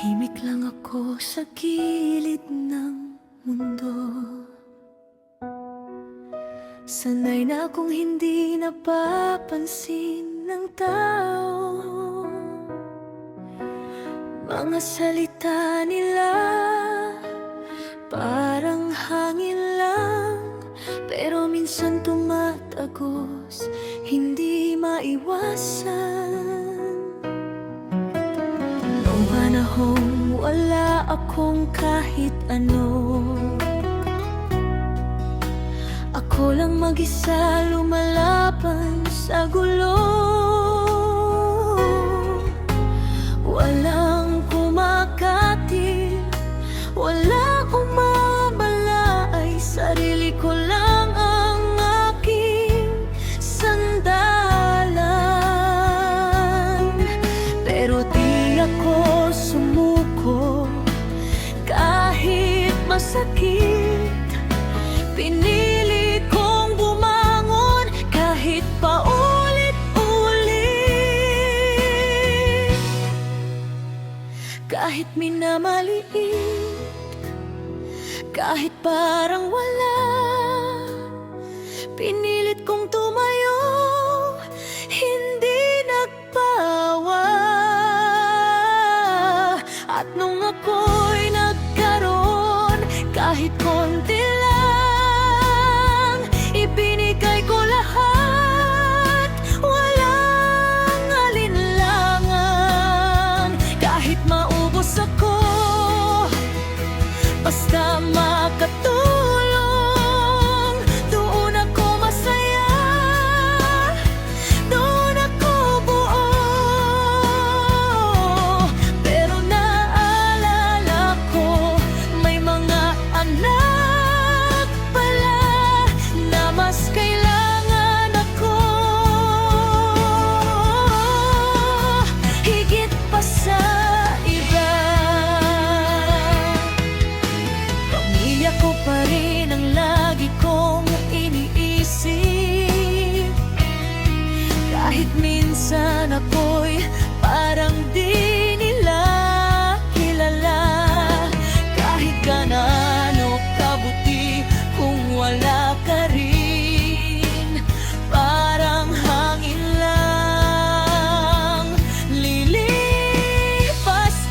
Tahimik lang ako sa gilid ng mundo. Sanay na akong hindi napapansin ng tao. Mga salita nila parang hangin lang, pero minsan tumatagos, hindi maiwasan. Noong panahong wala akong kahit ano, ako lang mag-isa lumalaban sa gulo. Walang kumakati, wala akong mabalay, sarili ko lang ang aking sandalan. Pero di ako sumuko kahit masakit. Pinili kong bumangon kahit paulit-ulit. Kahit minamaliit, kahit parang wala, pinilit kong tumayo, hindi nagpawa. At nung ako'y nagkaroon kahit konti lang, ibinigay ko lahat, walang alinlangan. Kahit maubos ako, basta makatulong,